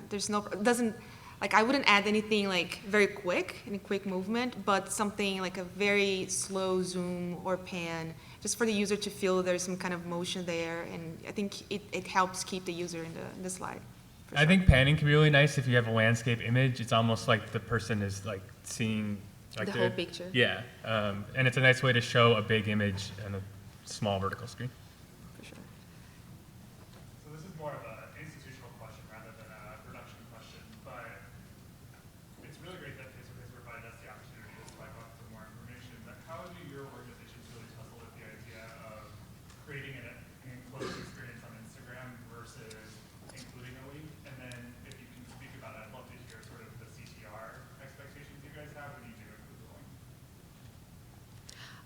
I wouldn't add anything like very quick, any quick movement, but something like a very slow zoom or pan, just for the user to feel there's some kind of motion there, and I think it helps keep the user in the slide. For I sure. think panning can be really nice if you have a landscape image. It's almost like the person is like seeing like The whole picture. Yeah, and it's a nice way to show a big image on a small vertical screen. For sure. So this is more of an institutional question rather than a production question, but it's really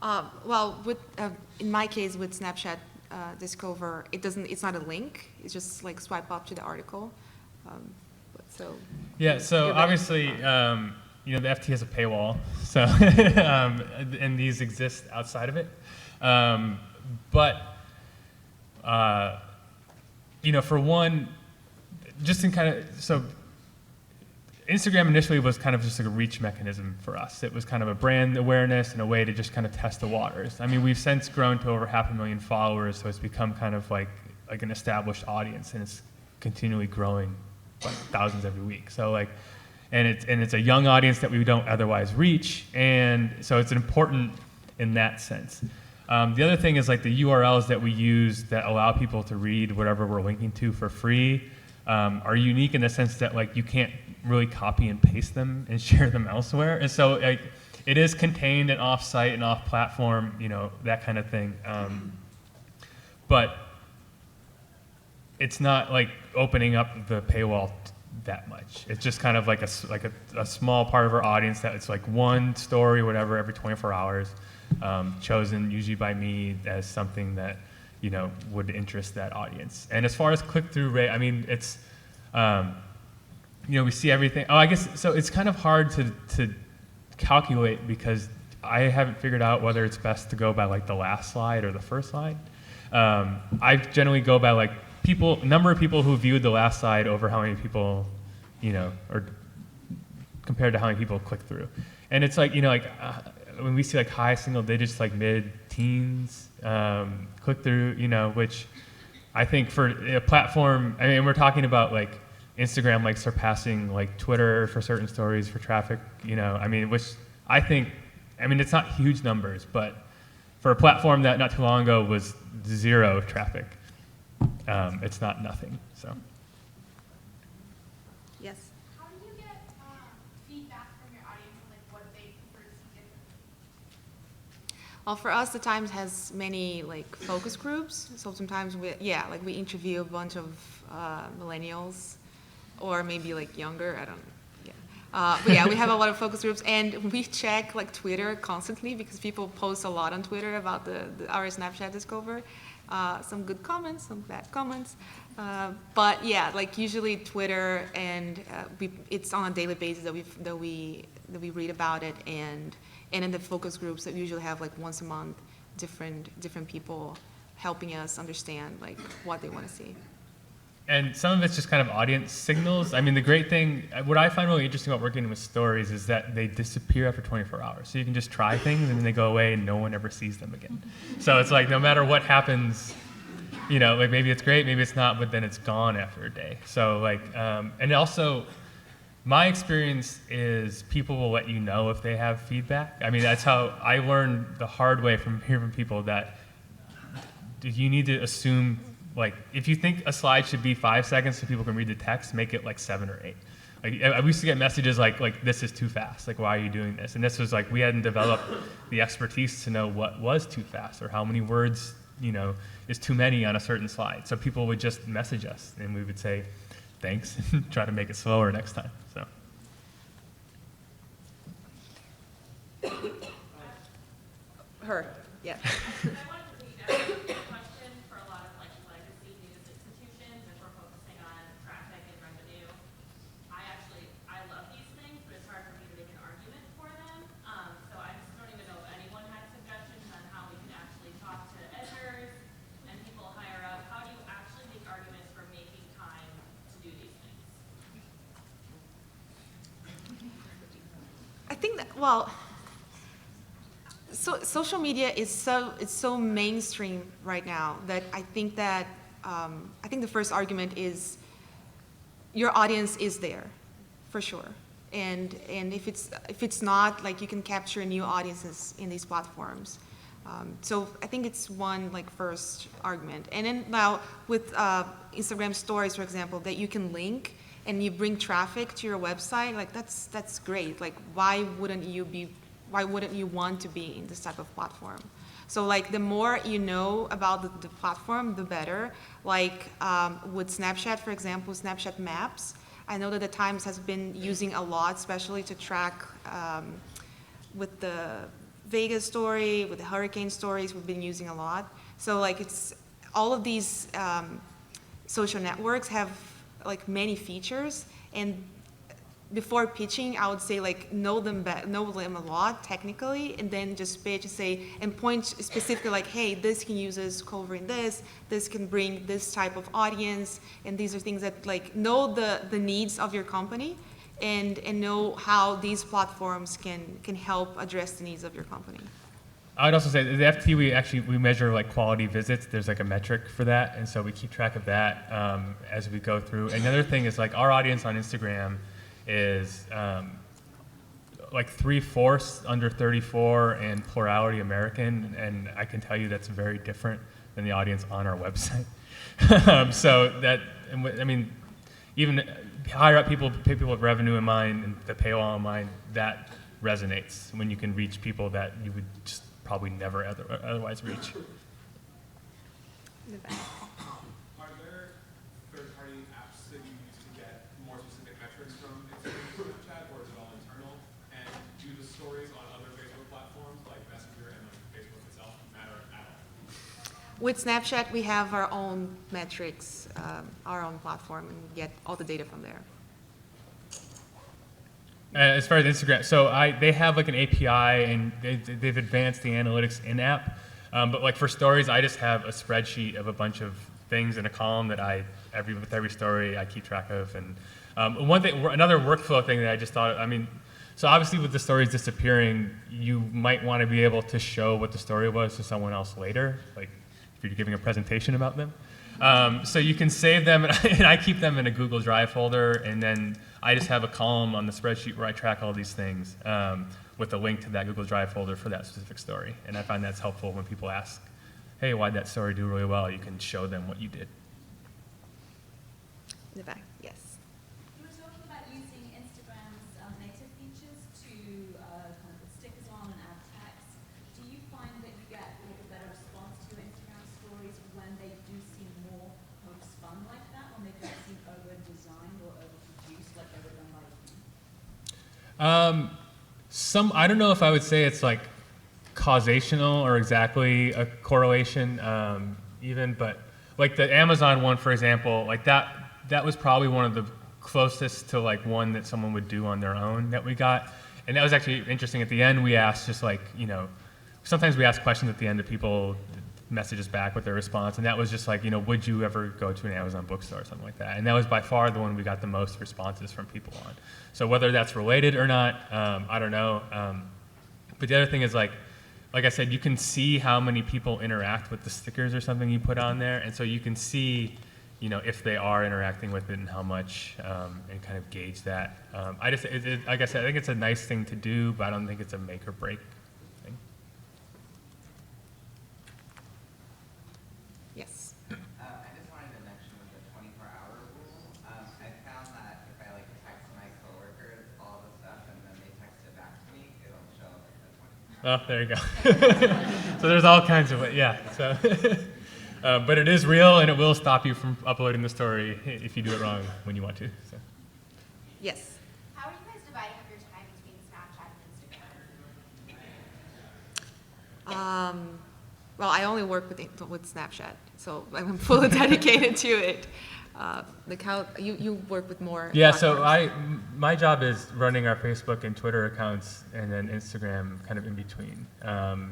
Well, in my case with Snapchat Discover, it's not a link. It's just like swipe up to the article. So Yeah, so you're obviously, the FT has a paywall, so and these exist outside of it. But for one, just in kind of so. Instagram initially was kind of just like a reach mechanism for us. It was kind of a brand awareness and a way to just kind of test the waters. I mean, we've since grown to over 500,000 followers, so it's become kind of like an established audience, and it's continually growing like thousands every week. So and it's a young audience that we don't otherwise reach, and so it's important in that sense. The other thing is like the URLs that we use that allow people to read whatever we're linking to for free are unique in the sense that like you can't really copy and paste them and share them elsewhere. And so it is contained and off-site and off-platform, that kind of thing. But it's not like opening up the paywall that much. It's just kind of like a small part of our audience that it's like one story, whatever, every 24 hours, chosen usually by me as something that would interest that audience. And as far as click-through rate, I mean, it's we see everything. Oh, I guess so. It's kind of hard to calculate because I haven't figured out whether it's best to go by like the last slide or the first slide. I generally go by like number of people who viewed the last slide over how many people, or compared to how many people click through. And it's like when we see like high single digits, like mid-teens click through, which I think for a platform, I mean, we're talking about like Instagram like surpassing like Twitter for certain stories for traffic, which I think, it's not huge numbers, but for a platform that not too long ago was 0 traffic, it's not nothing, so. Yes. How do you get feedback from your audience on like what they prefer to see differently? Well, for us, the Times has many like focus groups. So sometimes we interview a bunch of millennials, or maybe like younger. I don't know. Yeah. But yeah, we have a lot of focus groups, and we check like Twitter constantly because people post a lot on Twitter about our Snapchat Discover. Some good comments, some bad comments. But yeah, like usually Twitter, and it's on a daily basis that we read about it, and in the focus groups that we usually have like once a month, different people helping us understand like what they want to see. And some of it's just kind of audience signals. I mean, the great thing, what I find really interesting about working with stories is that they disappear after 24 hours. So you can just try things and then they go away and no one ever sees them again. So it's like no matter what happens, like maybe it's great, maybe it's not, but then it's gone after a day. So and also my experience is people will let you know if they have feedback. I mean, that's how I learned the hard way from hearing from people that you need to assume. Like, if you think a slide should be 5 seconds so people can read the text, make it like 7 or 8. Like, I used to get messages like this is too fast. Like, why are you doing this? And this was like, we hadn't developed the expertise to know what was too fast or how many words, is too many on a certain slide. So people would just message us and we would say, thanks, and try to make it slower next time, so. Her, yeah. I think that, well, so social media is so mainstream right now that I think that the first argument is your audience is there, for sure, and if it's not, like, you can capture new audiences in these platforms. So I think it's one first argument, and then now with Instagram stories, for example, that you can link and you bring traffic to your website, like that's great. Like, why wouldn't you want to be in this type of platform? So like the more you know about the platform, the better. Like with Snapchat, for example, Snapchat Maps, I know that the Times has been using a lot, especially to track with the Vegas story, with the hurricane stories we've been using a lot. So like it's, all of these social networks have like many features, and before pitching, I would say like know them a lot technically, and then just pitch and say, and point specifically like, hey, this can use us covering this can bring this type of audience, and these are things that like know the needs of your company, and know how these platforms can help address the needs of your company. I would also say the FT, we measure like quality visits. There's like a metric for that, and so we keep track of that as we go through. And the other thing is like our audience on Instagram is like 3/4 under 34 and plurality American, and I can tell you that's very different than the audience on our website. So that, I mean, even higher up people with revenue in mind and the paywall in mind, that resonates when you can reach people that you would just probably never otherwise reach. Are there third-party apps that you use to get more specific metrics from Instagram and Snapchat, or is it all internal? And do the stories on other Facebook platforms like Messenger and like Facebook itself matter at all? With Snapchat, we have our own metrics, our own platform, and we get all the data from there. As far as Instagram, so they have like an API, and they've advanced the analytics in-app. But like for stories, I just have a spreadsheet of a bunch of things in a column that with every story I keep track of. And another workflow thing that I just thought, I mean, so obviously with the stories disappearing, you might want to be able to show what the story was to someone else later, like if you're giving a presentation about them. So you can save them, and I keep them in a Google Drive folder, and then I just have a column on the spreadsheet where I track all these things with a link to that Google Drive folder for that specific story. And I find that's helpful when people ask, hey, why'd that story do really well? You can show them what you did. In the back, yes. You were talking about using Instagram's native features to kind of put stickers on and add text. Do you find that you get like a better response to your Instagram stories when they do seem more kind of spun like that, when they don't seem over-designed or over-produced like they were done by you? I don't know if I would say it's like causational or exactly a correlation even, but like the Amazon one, for example, like that was probably one of the closest to like one that someone would do on their own that we got. And that was actually interesting. At the end, we asked just like, sometimes we ask questions at the end that people message us back with their response. And that was just like, would you ever go to an Amazon bookstore or something like that? And that was by far the one we got the most responses from people on. So whether that's related or not, I don't know. But the other thing is like I said, you can see how many people interact with the stickers or something you put on there. And so you can see, if they are interacting with it and how much, and kind of gauge that. Like I said, I think it's a nice thing to do, but I don't think it's a make or break thing. Yes. I just wanted to mention with the 24-hour rule, I found that if I text my coworkers all the stuff and then they text it back to me, it'll show up at 24 hours. Oh, there you go. So there's all kinds of, yeah. So, but it is real, and it will stop you from uploading the story if you do it wrong when you want to. So. Yes. How are you guys dividing up your time between Snapchat and Instagram? Well, I only work with Snapchat, so I'm fully dedicated to it. You work with more. Yeah, so platforms. my job is running our Facebook and Twitter accounts, and then Instagram kind of in between.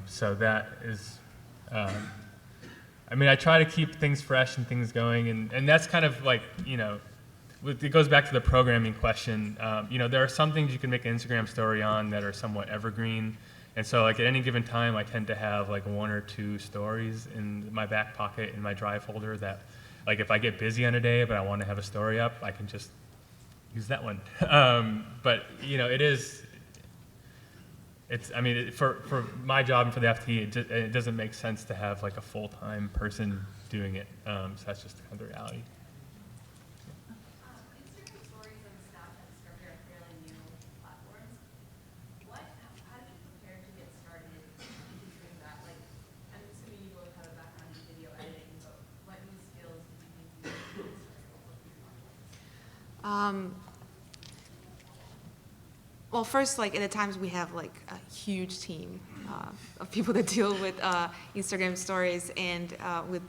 So that is, I try to keep things fresh and things going, and that's kind of like, it goes back to the programming question. There are some things you can make an Instagram story on that are somewhat evergreen. And so like at any given time, I tend to have like 1 or 2 stories in my back pocket in my Drive folder that, like if I get busy on a day but I want to have a story up, I can just use that one. But for my job and for the FT, it doesn't make sense to have like a full-time person doing it. So that's just kind of the reality. Instagram stories and Snapchat are fairly new platforms. How did you prepare to get started doing that? Like, I'm assuming you both have a background in video editing, but what new skills did you need to get started with these platforms? Well, first, like, at the times we have like a huge team of people that deal with Instagram stories and with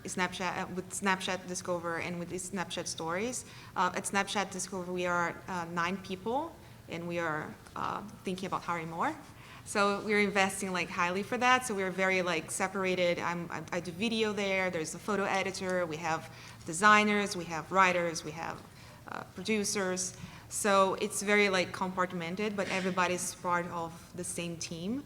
Snapchat Discover and with the Snapchat stories. At Snapchat Discover, we are 9 people, and we are thinking about hiring more. So we're investing like highly for that. So we're very like separated. I do video there. There's a photo editor. We have designers. We have writers. We have producers. So it's very like compartmented, but everybody's part of the same team.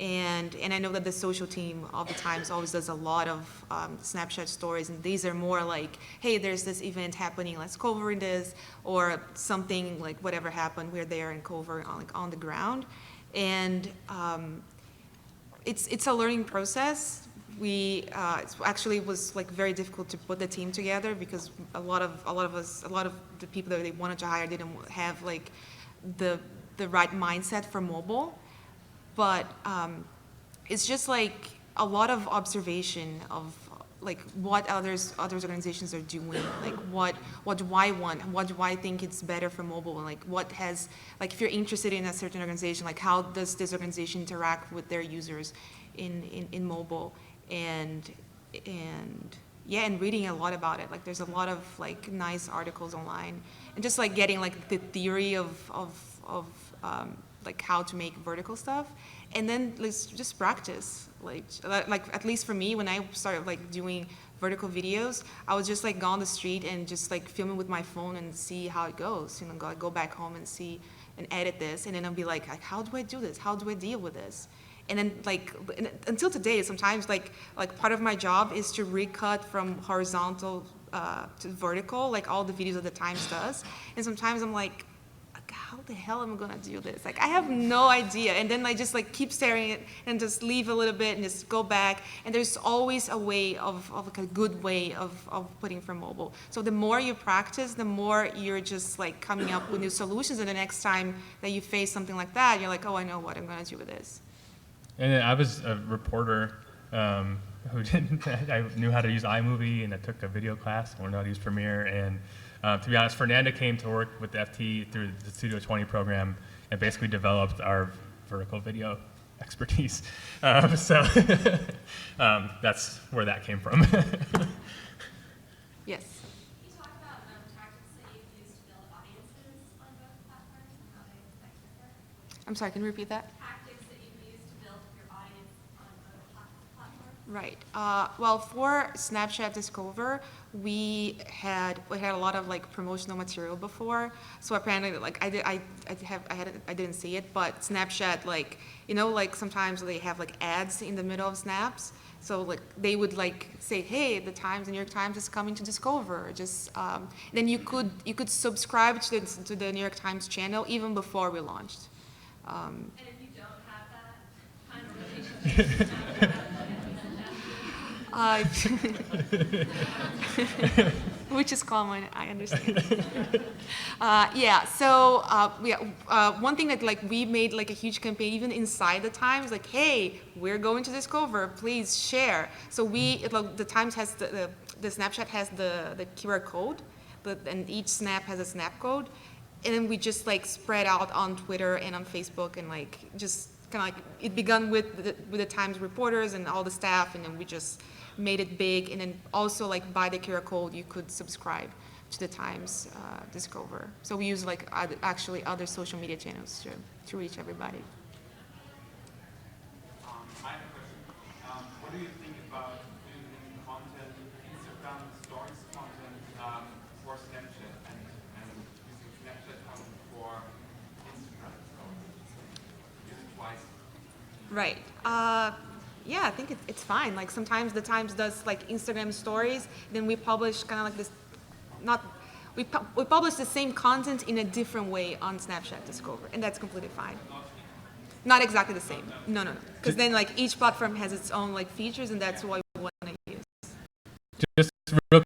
And I know that the social team all the times always does a lot of Snapchat stories, and these are more like, hey, there's this event happening, let's cover this, or something like whatever happened, we're there and cover on the ground. And it's a learning process. It actually was like very difficult to put the team together because a lot of the people that they wanted to hire didn't have like the right mindset for mobile. But it's just like a lot of observation of like what other organizations are doing, like what do I want, what do I think it's better for mobile, and like what has, like if you're interested in a certain organization, like how does this organization interact with their users in mobile, and yeah, and reading a lot about it. Like there's a lot of like nice articles online, and just like getting like the theory of like how to make vertical stuff, and then let's just practice. Like at least for me, when I started like doing vertical videos, I would just like go on the street and just like film it with my phone and see how it goes. You know, go back home and see and edit this, and then I'll be like, how do I do this? How do I deal with this? And then like until today, sometimes like part of my job is to recut from horizontal to vertical, like all the videos that the Times does. And sometimes I'm like, how the hell am I gonna do this? Like I have no idea. And then I just like keep staring at it and just leave a little bit and just go back. And there's always a way of like a good way of putting for mobile. So the more you practice, the more you're just like coming up with new solutions. And the next time that you face something like that, you're like, oh, I know what I'm gonna do with this. And then I was a reporter who didn't, I knew how to use iMovie, and I took a video class, learned how to use Premiere, and to be honest, Fernanda came to work with the FT through the Studio 20 program and basically developed our vertical video expertise. So that's where that came from. Yes. Can you talk about tactics that you've used to build audiences on both platforms and how they affect your work? I'm sorry, can you repeat that? Tactics that you've used to build your audience on both platforms? Right. Well, for Snapchat Discover, we had a lot of like promotional material before. So apparently, like I didn't see it, but Snapchat, like like sometimes they have like ads in the middle of snaps. So like they would like say, hey, the New York Times is coming to Discover. Just then you could subscribe to the New York Times channel even before we launched. And if you don't have that kind of relationship, which is common, I understand. Yeah, so one thing that like we made like a huge campaign even inside the Times, like, hey, we're going to Discover, please share. So the Times has the Snapchat has the QR code, and each snap has a snap code, and then we just like spread out on Twitter and on Facebook, and like just kind of like it began with the Times reporters and all the staff, and then we just made it big, and then also like by the QR code you could subscribe to the Times Discover. So we use like actually other social media channels to reach everybody. I have a question. What do you think about using content, Instagram stories content for Snapchat and using Snapchat content for Instagram stories? Use it twice. Right. Yeah, I think it's fine. Like sometimes the Times does like Instagram stories, then we publish kind of like this, we publish the same content in a different way on Snapchat Discover, and that's completely fine. Not exactly the same. No. Because then like each platform has its own like features, and that's what we want to use. Just real